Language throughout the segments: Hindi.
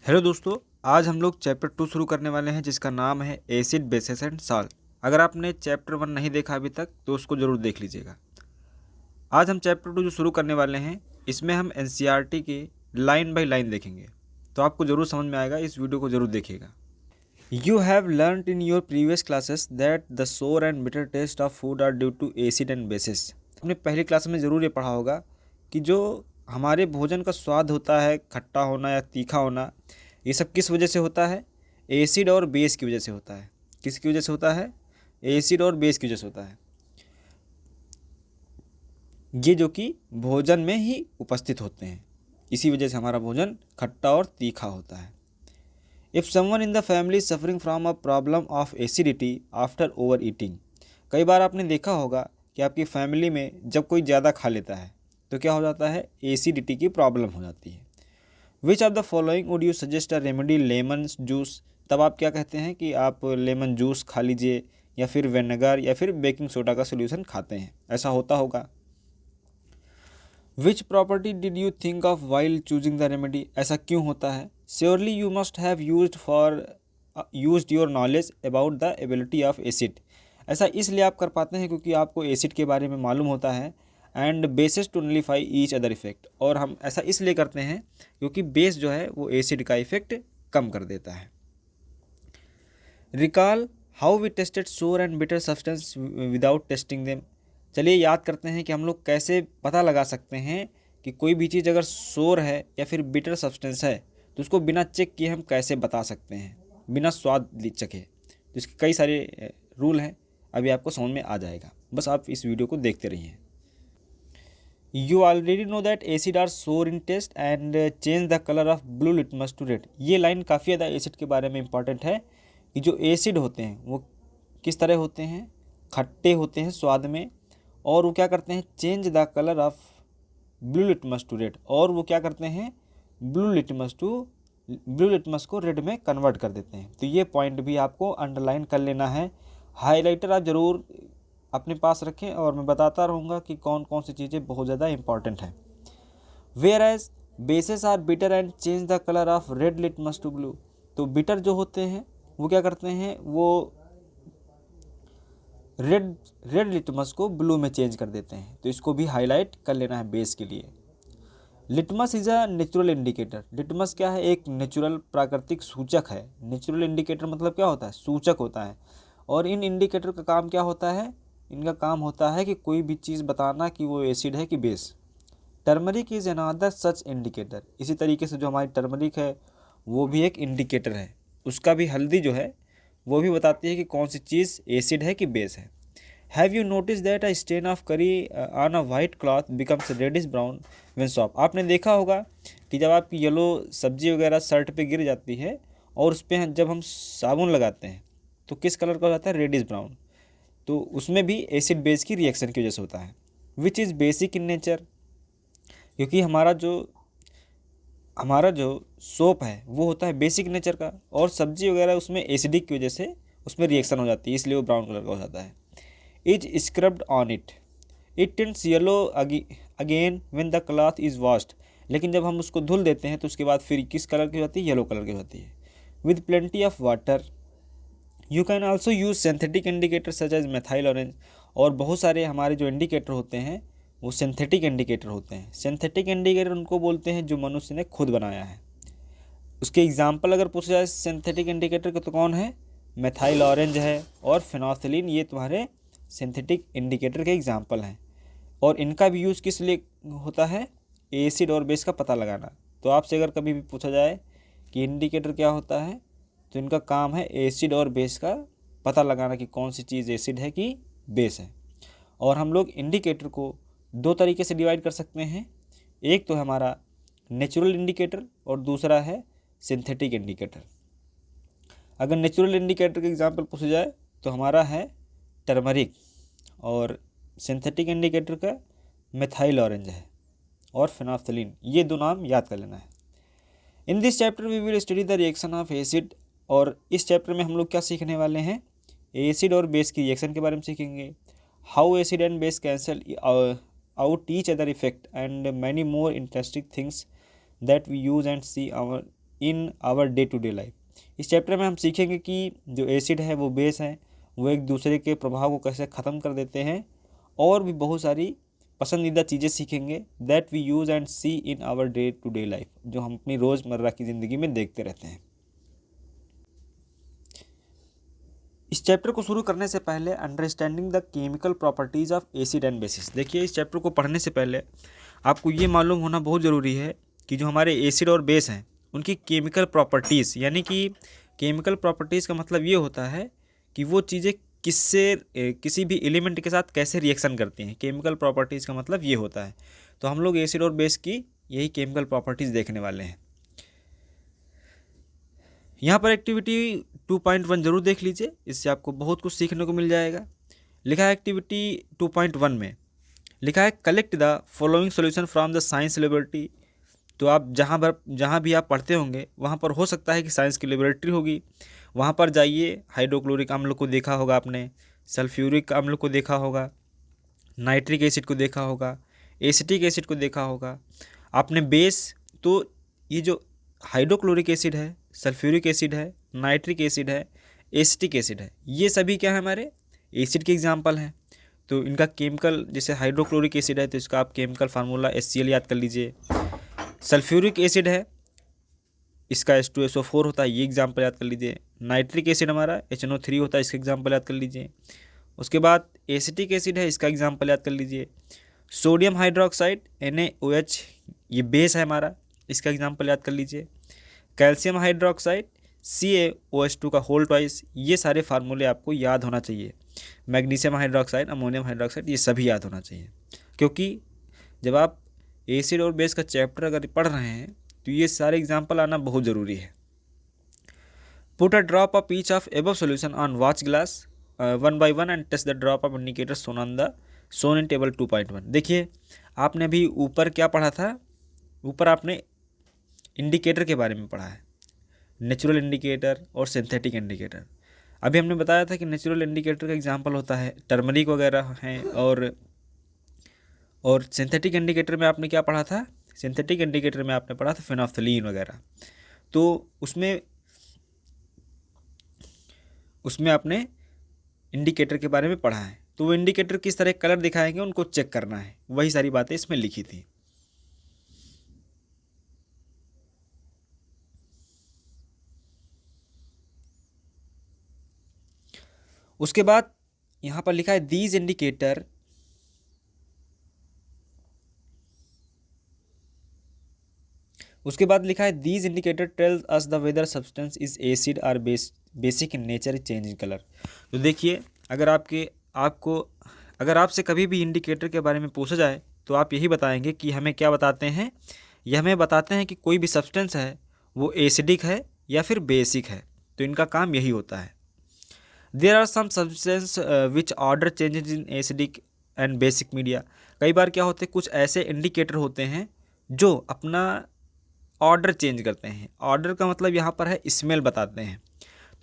हेलो दोस्तों, आज हम लोग चैप्टर 2 शुरू करने वाले हैं जिसका नाम है एसिड बेसिस एंड सॉल्ट। अगर आपने चैप्टर 1 नहीं देखा अभी तक तो उसको ज़रूर देख लीजिएगा। आज हम चैप्टर 2 जो शुरू करने वाले हैं इसमें हम एनसीईआरटी के लाइन बाय लाइन देखेंगे, तो आपको ज़रूर समझ में आएगा। इस वीडियो को ज़रूर देखिएगा। You have learned in your previous classes that the sour and bitter taste of food are due to acid and bases. आपने पहली क्लास में ज़रूर ये पढ़ा होगा कि जो हमारे भोजन का स्वाद होता है, खट्टा होना या तीखा होना, ये सब किस वजह से होता है? एसिड और बेस की वजह से होता है। किसकी वजह से होता है? एसिड और बेस की वजह से होता है। ये जो कि भोजन में ही उपस्थित होते हैं, इसी वजह से हमारा भोजन खट्टा और तीखा होता है। If someone in the family suffering from a problem of acidity after over eating, कई बार आपने देखा होगा कि आपकी फैमिली में जब कोई ज़्यादा खा लेता है तो क्या हो जाता है? एसिडिटी की प्रॉब्लम हो जाती है। Which of the following would you suggest a remedy? Lemon juice. तब आप क्या कहते हैं कि आप लेमन जूस खा लीजिए, या फिर विनेगर या फिर बेकिंग सोडा का सोल्यूशन खाते हैं, ऐसा होता होगा। Which property did you think of while choosing the remedy? ऐसा क्यों होता है? Surely you must have used your knowledge about the ability of acid. ऐसा इसलिए आप कर पाते हैं क्योंकि आपको एसिड के बारे में मालूम होता है। And bases to nullify each other effect, और हम ऐसा इसलिए करते हैं क्योंकि बेस जो है वो एसिड का इफेक्ट कम कर देता है। रिकॉल हाउ वी टेस्टेड सोर and bitter substance without testing them. चलिए याद करते हैं कि हम लोग कैसे पता लगा सकते हैं कि कोई भी चीज़ अगर सोर है या फिर बिटर सब्सटेंस है तो उसको बिना चेक किए हम कैसे बता सकते हैं, बिना स्वाद चखे। तो इसके कई सारे रूल हैं, अभी आपको समझ में आ जाएगा, बस आप इस वीडियो को देखते रहिए। You already know that acid are sour in taste and change the color of blue litmus to red। ये लाइन काफ़ी ज़्यादा एसिड के बारे में इंपॉर्टेंट है कि जो एसिड होते हैं वो किस तरह होते हैं? खट्टे होते हैं स्वाद में, और वो क्या करते हैं? Change the colour of blue litmus to red, और वो क्या करते हैं? ब्लू लिटमस को रेड में कन्वर्ट कर देते हैं। तो ये पॉइंट भी आपको अंडरलाइन कर लेना है। हाईलाइटर आप ज़रूर अपने पास रखें और मैं बताता रहूँगा कि कौन कौन सी चीज़ें बहुत ज़्यादा इंपॉर्टेंट है। Whereas bases are bitter and change the colour of red litmus to blue. तो बिटर जो होते हैं वो क्या करते हैं? वो रेड लिटमस को ब्लू में चेंज कर देते हैं। तो इसको भी हाईलाइट कर लेना है बेस के लिए। Litmus is a natural indicator. Litmus क्या है? एक नेचुरल प्राकृतिक सूचक है। नेचुरल इंडिकेटर मतलब क्या होता है? सूचक होता है। और इन इंडिकेटर का काम क्या होता है? इनका काम होता है कि कोई भी चीज़ बताना कि वो एसिड है कि base. Turmeric is another such indicator. इसी तरीके से जो हमारी टर्मरिक है वो भी एक इंडिकेटर है। उसका भी हल्दी जो है वो भी बताती है कि कौन सी चीज़ एसिड है कि बेस है। Have you noticed that a stain of curry on a white cloth becomes reddish brown when soft. आपने देखा होगा कि जब आपकी येलो सब्जी वगैरह शर्ट पे गिर जाती है और उस पर जब हम साबुन लगाते हैं तो किस कलर का हो जाता है? Reddish brown. तो उसमें भी एसिड बेस की रिएक्शन की वजह से होता है। Which is basic in nature, क्योंकि हमारा जो सोप है वो होता है बेसिक नेचर का, और सब्जी वगैरह उसमें एसिडिक की वजह से उसमें रिएक्शन हो जाती है, इसलिए वो ब्राउन कलर का हो जाता है। Is scrubbed on it tints yellow again when the cloth is washed. लेकिन जब हम उसको धुल देते हैं तो उसके बाद फिर किस कलर की होती है? येलो कलर की होती है। With plenty of water. You can also use synthetic indicator such as methyl orange. और बहुत सारे हमारे जो इंडिकेटर होते हैं वो सिंथेटिक इंडिकेटर होते हैं। सिंथेटिक इंडिकेटर उनको बोलते हैं जो मनुष्य ने खुद बनाया है। उसके एग्जाम्पल अगर पूछा जाए सिंथेटिक इंडिकेटर का तो कौन है? मेथाइल ऑरेंज है और फिनोल्फथालीन, ये तुम्हारे सिंथेटिक इंडिकेटर के एग्जाम्पल हैं। और इनका भी यूज़ किस लिए होता है? एसिड और बेस का पता लगाना। तो आपसे अगर कभी भी पूछा जाए कि इंडिकेटर क्या होता है तो इनका काम है एसिड और बेस का पता लगाना कि कौन सी चीज़ एसिड है कि बेस है। और हम लोग इंडिकेटर को दो तरीके से डिवाइड कर सकते हैं। एक तो हमारा नेचुरल इंडिकेटर और दूसरा है सिंथेटिक इंडिकेटर। अगर नेचुरल इंडिकेटर का एग्जांपल पूछा जाए तो हमारा है टर्मरिक, और सिंथेटिक इंडिकेटर का मेथाइल ऑरेंज है और फिनोल्फथालीन। ये दो नाम याद कर लेना है। In this chapter we will study the reaction of acid. और इस चैप्टर में हम लोग क्या सीखने वाले हैं? एसिड और बेस की रिएक्शन के बारे में सीखेंगे। How acid and base cancel out each other effect and many more interesting things that we use and see in our day to day life. इस चैप्टर में हम सीखेंगे कि जो एसिड है वो बेस है, वो एक दूसरे के प्रभाव को कैसे ख़त्म कर देते हैं, और भी बहुत सारी पसंदीदा चीज़ें सीखेंगे that we use and see in our day to day life, जो हम अपनी रोज़मर्रा की ज़िंदगी में देखते रहते हैं। इस चैप्टर को शुरू करने से पहले understanding the chemical properties of acid and basis. देखिए, इस चैप्टर को पढ़ने से पहले आपको ये मालूम होना बहुत ज़रूरी है कि जो हमारे एसिड और बेस हैं उनकी केमिकल प्रॉपर्टीज़, यानी कि केमिकल प्रॉपर्टीज़ का मतलब ये होता है कि वो चीज़ें किसी भी एलिमेंट के साथ कैसे रिएक्शन करती हैं। केमिकल प्रॉपर्टीज़ का मतलब ये होता है। तो हम लोग एसिड और बेस की यही केमिकल प्रॉपर्टीज़ देखने वाले हैं। यहाँ पर एक्टिविटी 2.1 जरूर देख लीजिए, इससे आपको बहुत कुछ सीखने को मिल जाएगा। लिखा है एक्टिविटी 2.1 में, लिखा है collect the following solution from the science laboratory. तो आप जहाँ भी आप पढ़ते होंगे वहाँ पर हो सकता है कि साइंस की लेबोरेटरी होगी, वहाँ पर जाइए। हाइड्रोक्लोरिक अम्ल को देखा होगा आपने, सल्फ्यूरिक अम्ल को देखा होगा, नाइट्रिक एसिड को देखा होगा, एसिटिक एसिड को देखा होगा आपने। बेस, तो ये जो हाइड्रोक्लोरिक एसिड है, सल्फ्यूरिक एसिड है, नाइट्रिक एसिड है, एसिटिक एसिड है, ये सभी क्या है, हमारे एसिड के एग्जाम्पल हैं। तो इनका केमिकल, जैसे हाइड्रोक्लोरिक एसिड है तो इसका आप केमिकल फार्मूला HCl याद कर लीजिए। सल्फ्यूरिक एसिड है, इसका H2SO4 होता है, ये एग्जाम्पल याद कर लीजिए। नाइट्रिक एसिड हमारा HNO3 होता है, इसका एग्जाम्पल याद कर लीजिए। उसके बाद एसिटिक एसिड है, इसका एग्जाम्पल याद कर लीजिए। सोडियम हाइड्रोक्साइड NaOH, ये बेस है हमारा, इसका एग्जाम्पल याद कर लीजिए। कैल्शियम हाइड्रोक्साइड CaOH2 का होल ट्वाइस, ये सारे फार्मूले आपको याद होना चाहिए। मैग्नीशियम हाइड्रोक्साइड, अमोनियम हाइड्रोक्साइड, ये सभी याद होना चाहिए, क्योंकि जब आप एसिड और बेस का चैप्टर अगर पढ़ रहे हैं तो ये सारे एग्जाम्पल आना बहुत ज़रूरी है। Put a drop of each of above solution on watch glass 1 by 1 and test the drop of indicator shown in table 2.1। देखिए, आपने अभी ऊपर क्या पढ़ा था, ऊपर आपने इंडिकेटर के बारे में पढ़ा है, नेचुरल इंडिकेटर और सिंथेटिक इंडिकेटर। अभी हमने बताया था कि नेचुरल इंडिकेटर का एग्जांपल होता है टर्मरिक वगैरह हैं, और सिंथेटिक इंडिकेटर में आपने क्या पढ़ा था, सिंथेटिक इंडिकेटर में आपने पढ़ा था फेनोल्फथलीन वगैरह। तो उसमें आपने इंडिकेटर के बारे में पढ़ा है। तो वो इंडिकेटर किस तरह कलर दिखाएंगे उनको चेक करना है, वही सारी बातें इसमें लिखी थी। उसके बाद यहाँ पर लिखा है दीज इंडिकेटर उसके बाद लिखा है these indicator tells us the whether substance is acid और basic in nature is change in colour. तो देखिए, अगर आपसे कभी भी इंडिकेटर के बारे में पूछा जाए तो आप यही बताएंगे कि हमें क्या बताते हैं, यह हमें बताते हैं कि कोई भी सब्सटेंस है वो एसिडिक है या फिर बेसिक है। तो इनका काम यही होता है। There are some substance which odour changes in acidic and basic media. कई बार क्या होते हैं, कुछ ऐसे इंडिकेटर होते हैं जो अपना ऑर्डर चेंज करते हैं। ऑर्डर का मतलब यहाँ पर है स्मेल बताते हैं।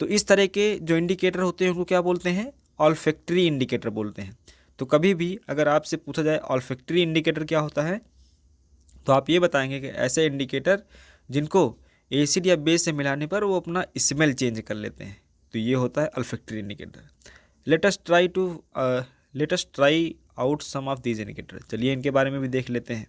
तो इस तरह के जो इंडिकेटर होते हैं उनको क्या बोलते हैं, ऑल्फैक्टरी इंडिकेटर बोलते हैं। तो कभी भी अगर आपसे पूछा जाए ऑल्फैक्टरी इंडिकेटर क्या होता है, तो आप ये बताएंगे कि ऐसे इंडिकेटर जिनको एसिड या बेस से मिलाने पर वो अपना स्मेल चेंज कर लेते हैं, तो ये होता है olfactory indicator. Let us try out some of these indicator. चलिए इनके बारे में भी देख लेते हैं।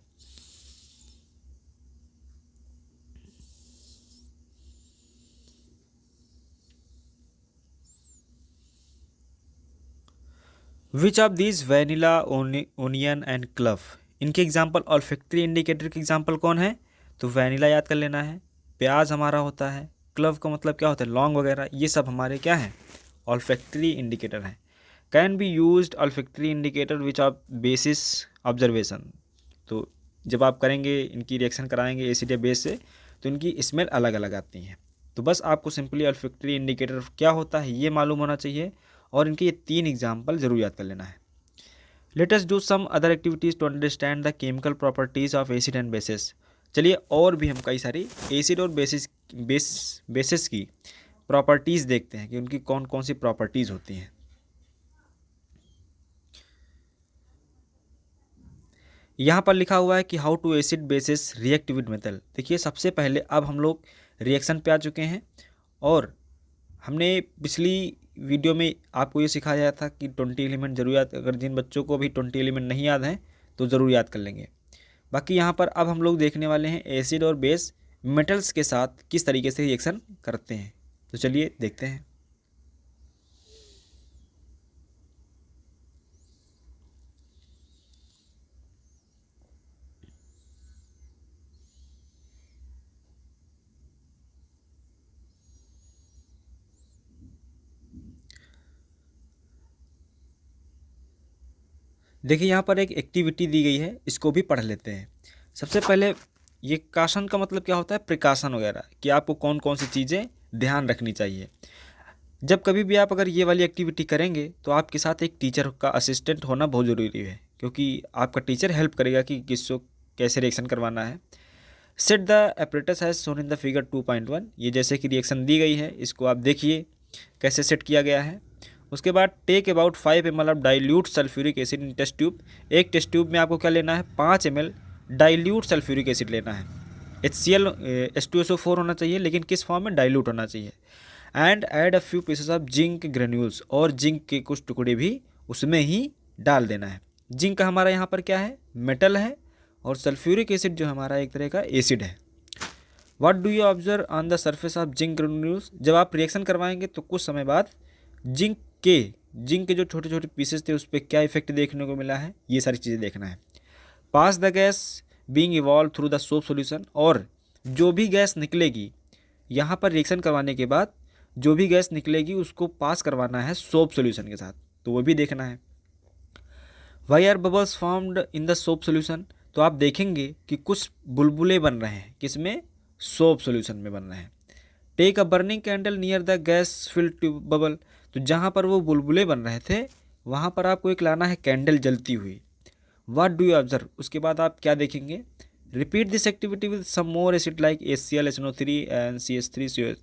Which of these vanilla, onion and clove. इनके एग्जाम्पल, ऑल्फैक्टरी इंडिकेटर के एग्जाम्पल कौन है, तो वैनिला याद कर लेना है, प्याज हमारा होता है, क्लव का मतलब क्या होता है, लौंग वगैरह, ये सब हमारे क्या हैं, ऑल्फैक्टरी इंडिकेटर हैं। Can be used olfactory indicator which of basis observation. तो जब आप करेंगे, इनकी रिएक्शन कराएंगे एसिड या बेस से, तो इनकी स्मेल अलग अलग आती हैं। तो बस आपको सिंपली ऑल्फैक्टरी इंडिकेटर क्या होता है ये मालूम होना चाहिए, और इनके ये 3 एग्जाम्पल जरूर याद कर लेना है। Let us do some other activities to understand the chemical properties of acid and bases. चलिए और भी हम कई सारी एसिड और बेसिस की प्रॉपर्टीज़ देखते हैं कि उनकी कौन कौन सी प्रॉपर्टीज़ होती हैं। यहाँ पर लिखा हुआ है कि how do acid bases react with metal. देखिए, सबसे पहले अब हम लोग रिएक्शन पे आ चुके हैं। और हमने पिछली वीडियो में आपको ये सिखाया था कि 20 एलिमेंट जरूर याद, अगर जिन बच्चों को भी 20 एलिमेंट नहीं याद हैं तो ज़रूर याद कर लेंगे। बाकी यहाँ पर अब हम लोग देखने वाले हैं एसिड और बेस मेटल्स के साथ किस तरीके से रिएक्शन करते हैं। तो चलिए देखते हैं। देखिए यहाँ पर एक एक्टिविटी दी गई है, इसको भी पढ़ लेते हैं। सबसे पहले ये काशन का मतलब क्या होता है, प्रिकॉशन वगैरह, कि आपको कौन कौन सी चीज़ें ध्यान रखनी चाहिए। जब कभी भी आप अगर ये वाली एक्टिविटी करेंगे तो आपके साथ एक टीचर का असिस्टेंट होना बहुत ज़रूरी है, क्योंकि आपका टीचर हेल्प करेगा कि किसको कैसे रिएक्शन करवाना है। Set the apparatus has shown in the figure 2.1, ये जैसे कि रिएक्शन दी गई है, इसको आप देखिए कैसे सेट किया गया है। उसके बाद take about 5 ml of dilute sulphuric acid in test tube. एक टेस्ट ट्यूब में आपको क्या लेना है, 5 ml डाइल्यूट सल्फ्यूरिक एसिड लेना है। HCl H2SO4 होना चाहिए, लेकिन किस फॉर्म में, डाइल्यूट होना चाहिए। And add a few pieces of zinc granules, और जिंक के कुछ टुकड़े भी उसमें ही डाल देना है। जिंक हमारा यहाँ पर क्या है, मेटल है, और सल्फ्यूरिक एसिड जो हमारा एक तरह का एसिड है। What do you observe on the surface of zinc granules, जब आप रिएक्शन करवाएंगे तो कुछ समय बाद जिंक के जो छोटे छोटे पीसेस थे उस पर क्या इफेक्ट देखने को मिला है, ये सारी चीज़ें देखना है। Pass the gas being evolve through the soap solution, और जो भी गैस निकलेगी यहाँ पर रिएक्शन करवाने के बाद जो भी गैस निकलेगी उसको पास करवाना है सोप सॉल्यूशन के साथ, तो वो भी देखना है। Why are bubbles formed in the soap solution, तो आप देखेंगे कि कुछ बुलबुले बन रहे हैं, किसमें, सोप सॉल्यूशन में बन रहे हैं। Take a burning candle near the gas filled bubble, तो जहाँ पर वो बुलबुले बन रहे थे वहाँ पर आपको एक लाना है कैंडल जलती हुई। व्हाट डू यू ऑब्जर्व, उसके बाद आप क्या देखेंगे, repeat this activity with some more acid like HCl HNO3 and CH3COH,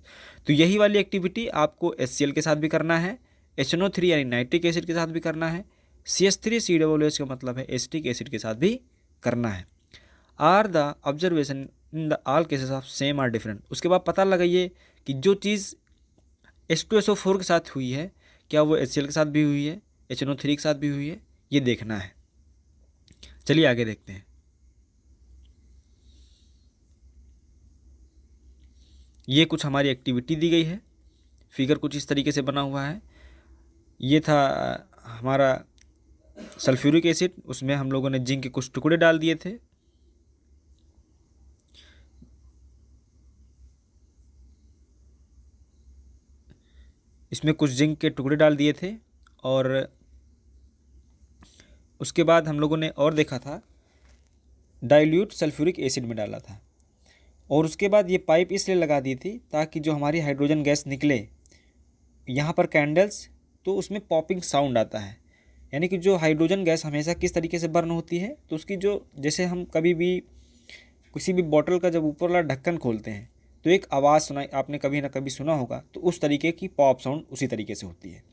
तो यही वाली एक्टिविटी आपको HCl के साथ भी करना है, HNO3 यानी नाइट्रिक एसिड के साथ भी करना है, CH3COOH का मतलब है एसिटिक एसिड के साथ भी करना है। Are the observation in the all cases of same or different, उसके बाद पता लगाइए कि जो चीज़ H2SO4 के साथ हुई है क्या वो HCl के साथ भी हुई है, HNO3 के साथ भी हुई है, ये देखना है। चलिए आगे देखते हैं। ये कुछ हमारी एक्टिविटी दी गई है, फिगर कुछ इस तरीके से बना हुआ है। ये था हमारा सल्फ्यूरिक एसिड, उसमें हम लोगों ने जिंक के कुछ टुकड़े डाल दिए थे। इसमें कुछ जिंक के टुकड़े डाल दिए थे, और उसके बाद हम लोगों ने और देखा था डाइल्यूट सल्फ्यूरिक एसिड में डाला था। और उसके बाद ये पाइप इसलिए लगा दी थी ताकि जो हमारी हाइड्रोजन गैस निकले यहाँ पर कैंडल्स, तो उसमें पॉपिंग साउंड आता है। यानी कि जो हाइड्रोजन गैस हमेशा किस तरीके से बर्न होती है, तो उसकी जो, जैसे हम कभी भी किसी भी बॉटल का जब ऊपर वाला ढक्कन खोलते हैं तो एक आवाज़ सुनाई, आपने कभी ना कभी सुना होगा, तो उस तरीके की पॉप साउंड उसी तरीके से होती है।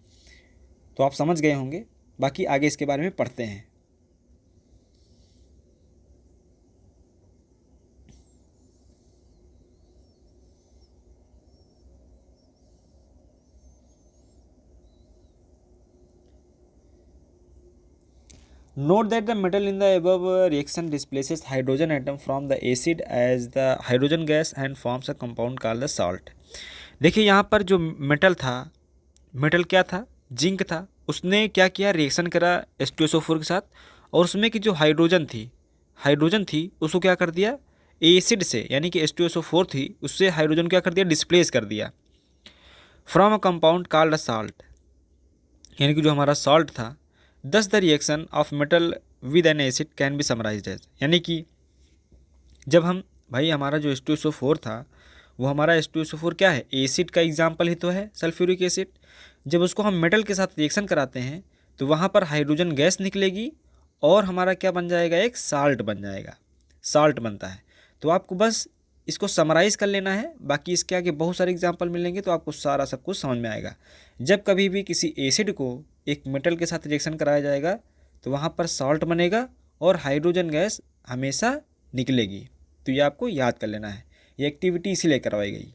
तो आप समझ गए होंगे, बाकी आगे इसके बारे में पढ़ते हैं। Note that the metal in the above reaction displaces hydrogen atom from the acid as the hydrogen gas and forms a compound called the salt। देखिए यहाँ पर जो मेटल था, मेटल क्या था, जिंक था, उसने क्या किया, रिएक्शन करा H2SO4 के साथ, और उसमें की जो हाइड्रोजन थी उसको क्या कर दिया, एसिड से, यानी कि H2SO4 थी उससे हाइड्रोजन क्या कर दिया, डिस्प्लेस कर दिया from a compound called a salt, यानी कि जो हमारा सॉल्ट था। Thus the reaction of metal with an acid can be summarised as, यानी कि जब हम, भाई हमारा जो H2SO4 था वो हमारा H2SO4 क्या है, एसिड का एग्जाम्पल ही तो है, सल्फ्यूरिक एसिड। जब उसको हम मेटल के साथ रिएक्शन कराते हैं तो वहाँ पर हाइड्रोजन गैस निकलेगी और हमारा क्या बन जाएगा, एक साल्ट बन जाएगा, साल्ट बनता है। तो आपको बस इसको समराइज़ कर लेना है, बाकी इसके आगे बहुत सारे एग्जाम्पल मिलेंगे तो आपको सारा सब कुछ समझ में आएगा। जब कभी भी किसी एसिड को एक मेटल के साथ रिएक्शन कराया जाएगा तो वहाँ पर सॉल्ट बनेगा और हाइड्रोजन गैस हमेशा निकलेगी, तो ये आपको याद कर लेना है। ये एक्टिविटी इसीलिए करवाई गई।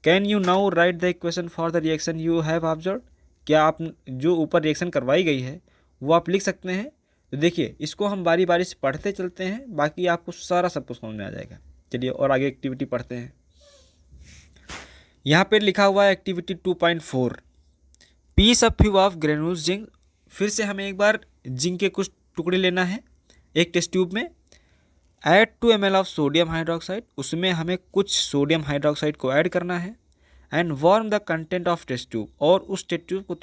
Can you now right the equation for the reaction you have observe, क्या आप जो ऊपर रिएक्शन करवाई गई है वो आप लिख सकते हैं। तो देखिए इसको हम बारी बारी से पढ़ते चलते हैं, बाकी आपको सारा सब कुछ समझ में आ जाएगा। चलिए और आगे एक्टिविटी पढ़ते हैं। यहाँ पे लिखा हुआ है activity 2.4 piece a few of granules zinc. फिर से हमें एक बार जिंक के कुछ टुकड़े लेना है एक टेस्ट ट्यूब में। Add 2 ml of sodium hydroxide, उसमें हमें कुछ सोडियम हाइड्रोक्साइड को ऐड करना है। And warm the content of test tube, और उस टेस्ट ट्यूब को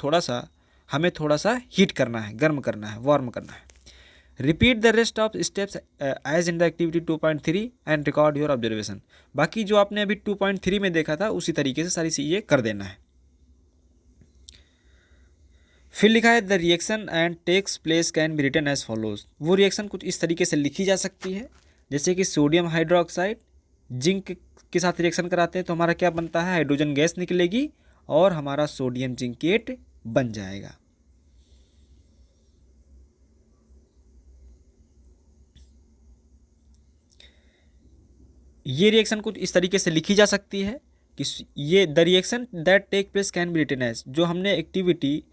हमें थोड़ा सा हीट करना है, गर्म करना है, वार्म करना है। Repeat the rest of steps as in the activity 2.3 and record your observation. बाकी जो आपने अभी 2.3 में देखा था उसी तरीके से सारी चीज़ें कर देना है। फिर लिखा है the reaction and takes place can be written as follows. वो रिएक्शन कुछ इस तरीके से लिखी जा सकती है, जैसे कि सोडियम हाइड्रोक्साइड जिंक के साथ रिएक्शन कराते हैं तो हमारा क्या बनता है, हाइड्रोजन गैस निकलेगी और हमारा सोडियम जिंकेट बन जाएगा। ये रिएक्शन कुछ इस तरीके से लिखी जा सकती है कि ये the reaction that take place can be written as, जो हमने एक्टिविटी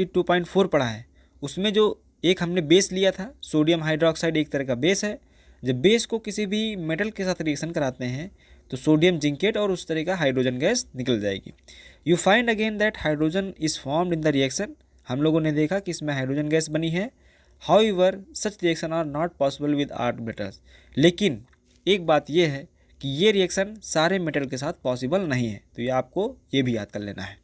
2.4 पढ़ा है उसमें जो एक हमने बेस लिया था, सोडियम हाइड्रोक्साइड एक तरह का बेस है। जब बेस को किसी भी मेटल के साथ रिएक्शन कराते हैं तो सोडियम जिंकेट और उस तरह का हाइड्रोजन गैस निकल जाएगी। You find again that hydrogen is formed in the reaction, हम लोगों ने देखा कि इसमें हाइड्रोजन गैस बनी है। However such reaction are not possible with all metals, लेकिन एक बात यह है कि ये रिएक्शन सारे मेटल के साथ पॉसिबल नहीं है, तो ये आपको ये भी याद कर लेना है।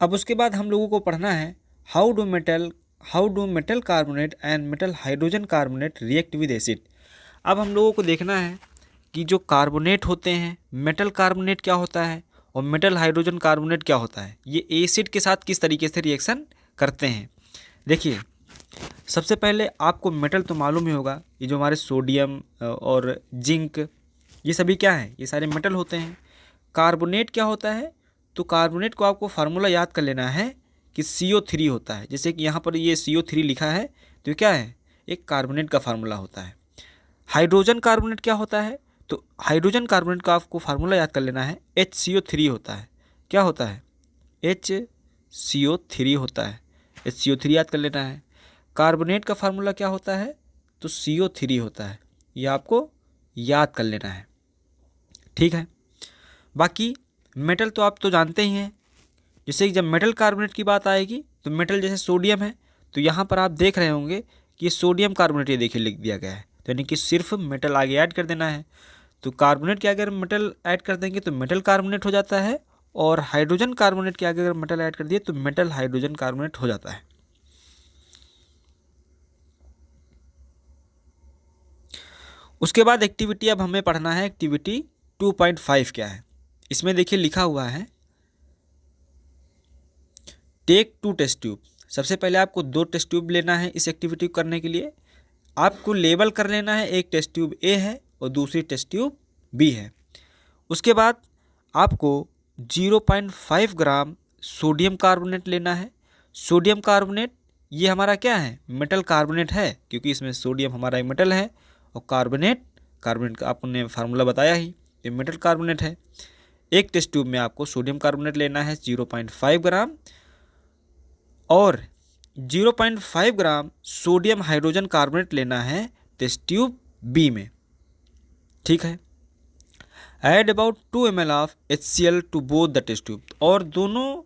अब उसके बाद हम लोगों को पढ़ना है how do metal carbonate and metal hydrogen carbonate react with acid. अब हम लोगों को देखना है कि जो कार्बोनेट होते हैं, मेटल कार्बोनेट क्या होता है और मेटल हाइड्रोजन कार्बोनेट क्या होता है, ये एसिड के साथ किस तरीके से रिएक्शन करते हैं। देखिए सबसे पहले आपको मेटल तो मालूम ही होगा, ये जो हमारे सोडियम और जिंक ये सभी क्या है, ये सारे मेटल होते हैं। कार्बोनेट क्या होता है, तो कार्बोनेट को आपको फार्मूला याद कर लेना है कि CO3 होता है। जैसे कि यहाँ पर ये CO3 लिखा है तो ये क्या है, एक कार्बोनेट का फार्मूला होता है। हाइड्रोजन कार्बोनेट क्या होता है, तो हाइड्रोजन कार्बोनेट का आपको फार्मूला याद कर लेना है, HCO3 होता है। क्या होता है, HCO3 होता है, HCO3 याद कर लेना है। कार्बोनेट का फार्मूला क्या होता है, तो CO3 होता है, ये आपको याद कर लेना है। ठीक है, बाकी मेटल तो आप तो जानते ही हैं। जैसे कि जब मेटल कार्बोनेट की बात आएगी तो मेटल जैसे सोडियम है, तो यहाँ पर आप देख रहे होंगे कि सोडियम कार्बोनेट ये देखिए लिख दिया गया है, तो यानी कि सिर्फ मेटल आगे ऐड कर देना है। तो कार्बोनेट के अगर मेटल ऐड कर देंगे तो मेटल कार्बोनेट हो जाता है, और हाइड्रोजन कार्बोनेट के आगे अगर मेटल ऐड कर दिए तो मेटल हाइड्रोजन कार्बोनेट हो जाता है। उसके बाद एक्टिविटी अब हमें पढ़ना है एक्टिविटी 2.5 क्या है। इसमें देखिए लिखा हुआ है टेक 2 टेस्ट ट्यूब। सबसे पहले आपको 2 टेस्ट ट्यूब लेना है इस एक्टिविटी को करने के लिए। आपको लेबल कर लेना है, एक टेस्ट ट्यूब ए है और दूसरी टेस्ट ट्यूब बी है। उसके बाद आपको 0.5 ग्राम सोडियम कार्बोनेट लेना है। सोडियम कार्बोनेट ये हमारा क्या है, मेटल कार्बोनेट है, क्योंकि इसमें सोडियम हमारा एक मेटल है और कार्बोनेट का आपने फार्मूला बताया ही, ये मेटल कार्बोनेट है। एक टेस्ट ट्यूब में आपको सोडियम कार्बोनेट लेना है 0.5 ग्राम और 0.5 ग्राम सोडियम हाइड्रोजन कार्बोनेट लेना है टेस्ट ट्यूब बी में। ठीक है, add about 2 ml of HCl to both the test tube, और दोनों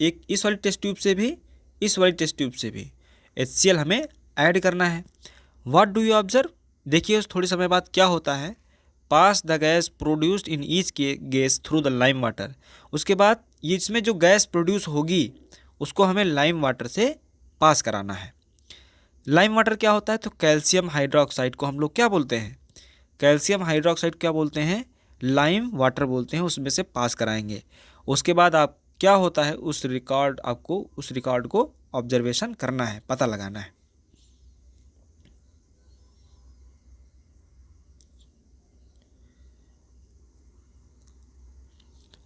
एक इस वाली टेस्ट ट्यूब से भी इस वाली टेस्ट ट्यूब से भी HCl हमें ऐड करना है। व्हाट डू यू ऑब्जर्व, देखिए उस थोड़ी समय बाद क्या होता है, pass the gas produced in each के gas through the lime water. उसके बाद ये इसमें जो गैस प्रोड्यूस होगी उसको हमें लाइम वाटर से पास कराना है। लाइम वाटर क्या होता है, तो कैल्शियम हाइड्रोक्साइड को हम लोग क्या बोलते हैं, कैल्शियम हाइड्रोक्साइड क्या बोलते हैं, लाइम वाटर बोलते हैं, उसमें से पास कराएंगे। उसके बाद आप क्या होता है आपको उस रिकॉर्ड को ऑब्जर्वेशन करना है, पता लगाना है।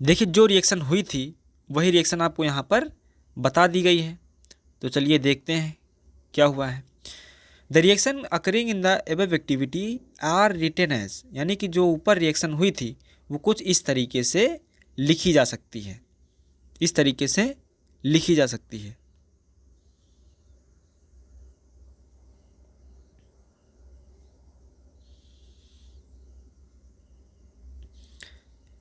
देखिए जो रिएक्शन हुई थी वही रिएक्शन आपको यहाँ पर बता दी गई है। तो चलिए देखते हैं क्या हुआ है। The reaction occurring in the above activity are written as, यानी कि जो ऊपर रिएक्शन हुई थी वो कुछ इस तरीके से लिखी जा सकती है, इस तरीके से लिखी जा सकती है।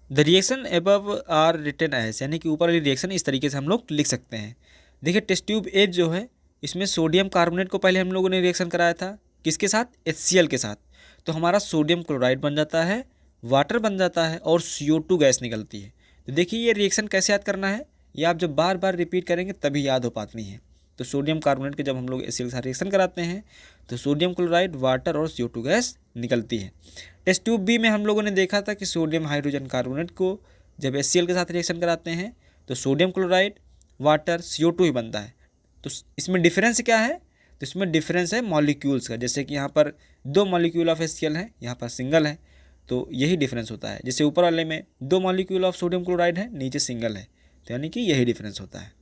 The reaction above are written as, यानी कि ऊपर वाली रिएक्शन इस तरीके से हम लोग लिख सकते हैं। देखिए टेस्ट ट्यूब एज जो है इसमें सोडियम कार्बोनेट को पहले हम लोगों ने रिएक्शन कराया था, किसके साथ? HCl के साथ। तो हमारा सोडियम क्लोराइड बन जाता है, वाटर बन जाता है और CO2 गैस निकलती है। तो देखिए ये रिएक्शन कैसे याद करना है, ये आप जब बार बार रिपीट करेंगे तभी याद हो पाती है। तो सोडियम कार्बोनेट के जब हम लोग HCl के साथ रिएक्शन कराते हैं तो सोडियम क्लोराइड, वाटर और CO2 गैस निकलती है। टेस्ट ट्यूब बी में हम लोगों ने देखा था कि सोडियम हाइड्रोजन कार्बोनेट को जब HCl के साथ रिएक्शन कराते हैं तो सोडियम क्लोराइड, वाटर, CO2 ही बनता है। तो इसमें डिफरेंस क्या है? तो इसमें डिफरेंस है मॉलिक्यूल्स का। जैसे कि यहाँ पर 2 मॉलिक्यूल ऑफ HCl है, यहाँ पर सिंगल है, तो यही डिफरेंस होता है। जैसे ऊपर वाले में 2 मॉलिक्यूल ऑफ सोडियम क्लोराइड है, नीचे सिंगल है, तो यानी कि यही डिफरेंस होता है।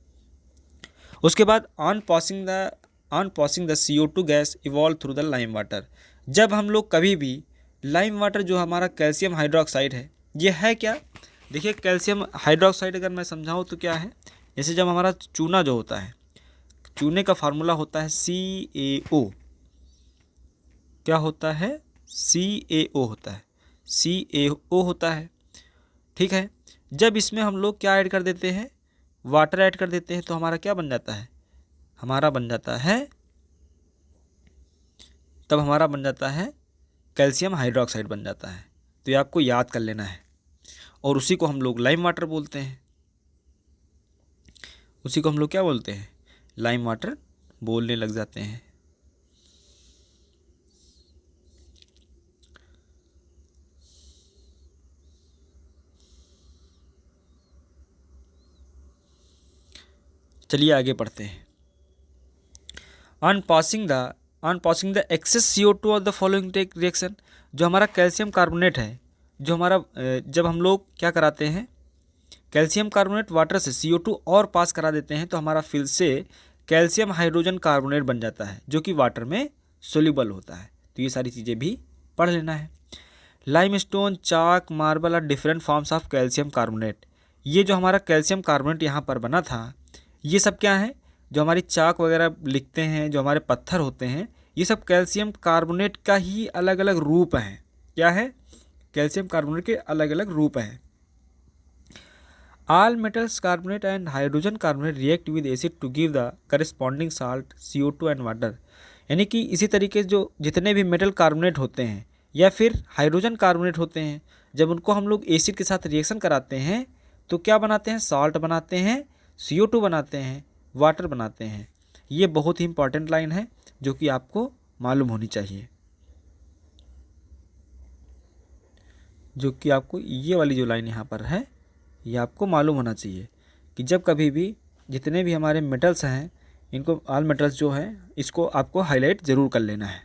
उसके बाद on passing the CO2 gas evolve through the lime water. जब हम लोग कभी भी लाइम वाटर जो हमारा कैल्शियम हाइड्रोक्साइड है, ये है क्या? देखिए कैल्शियम हाइड्रोक्साइड अगर मैं समझाऊँ तो क्या है, जैसे जब हमारा चूना जो होता है, चूने का फार्मूला होता है CaO। क्या होता है? CaO होता है, CaO होता है, ठीक है। जब इसमें हम लोग क्या ऐड कर देते हैं? वाटर ऐड कर देते हैं, तो हमारा क्या बन जाता है? हमारा बन जाता है, तब हमारा बन जाता है कैल्शियम हाइड्रोक्साइड बन जाता है। तो ये आपको याद कर लेना है, और उसी को हम लोग लाइम वाटर बोलते हैं। उसी को हम लोग क्या बोलते हैं? लाइम वाटर बोलने लग जाते हैं। चलिए आगे पढ़ते हैं। On passing the excess CO2 of the following reaction, जो हमारा कैल्शियम कार्बोनेट है, जो हमारा जब हम लोग क्या कराते हैं, कैल्शियम कार्बोनेट वाटर से CO2 और पास करा देते हैं, तो हमारा फिर से कैल्शियम हाइड्रोजन कार्बोनेट बन जाता है, जो कि वाटर में सोल्यूबल होता है। तो ये सारी चीज़ें भी पढ़ लेना है। Limestone, chalk, marble are different forms of calcium carbonate. ये जो हमारा कैल्शियम कार्बोनेट यहाँ पर बना था, ये सब क्या है? जो हमारी चाक वगैरह लिखते हैं, जो हमारे पत्थर होते हैं, ये सब कैल्शियम कार्बोनेट का ही अलग अलग रूप हैं। क्या है? कैल्शियम कार्बोनेट के अलग अलग रूप हैं। All metals carbonate and hydrogen carbonate react with acid to give the corresponding salt CO2 and water। यानी कि इसी तरीके से जो जितने भी मेटल कार्बोनेट होते हैं या फिर हाइड्रोजन कार्बोनेट होते हैं, जब उनको हम लोग एसिड के साथ रिएक्शन कराते हैं तो क्या बनाते हैं? साल्ट बनाते हैं, CO2 बनाते हैं, वाटर बनाते हैं। ये बहुत ही इंपॉर्टेंट लाइन है जो कि आपको मालूम होनी चाहिए, जो कि आपको ये वाली जो लाइन यहाँ पर है ये आपको मालूम होना चाहिए कि जब कभी भी जितने भी हमारे मेटल्स हैं, इनको ऑल मेटल्स जो हैं, इसको आपको हाईलाइट ज़रूर कर लेना है।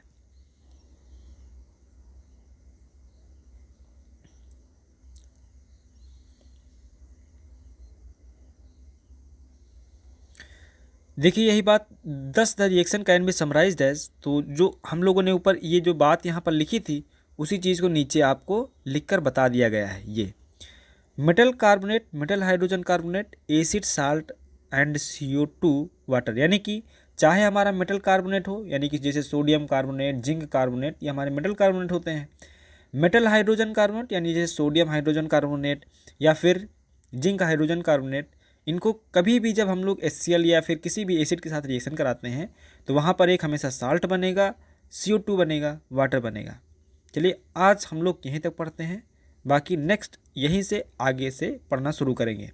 देखिए यही बात 10 the reaction can be summarised as. तो जो हम लोगों ने ऊपर ये जो बात यहाँ पर लिखी थी, उसी चीज़ को नीचे आपको लिखकर बता दिया गया है। ये metal carbonate, metal hydrogen carbonate, acid, salt and CO2 water. यानी कि चाहे हमारा मेटल कार्बोनेट हो, यानी कि जैसे सोडियम कार्बोनेट, जिंक कार्बोनेट, ये हमारे मेटल कार्बोनेट होते हैं। मेटल हाइड्रोजन कार्बोनेट यानी जैसे सोडियम हाइड्रोजन कार्बोनेट या फिर जिंक हाइड्रोजन कार्बोनेट, इनको कभी भी जब हम लोग HCl या फिर किसी भी एसिड के साथ रिएक्शन कराते हैं तो वहाँ पर एक हमेशा साल्ट बनेगा, CO2 बनेगा, वाटर बनेगा। चलिए आज हम लोग यहीं तक पढ़ते हैं, बाकी नेक्स्ट यहीं से आगे से पढ़ना शुरू करेंगे।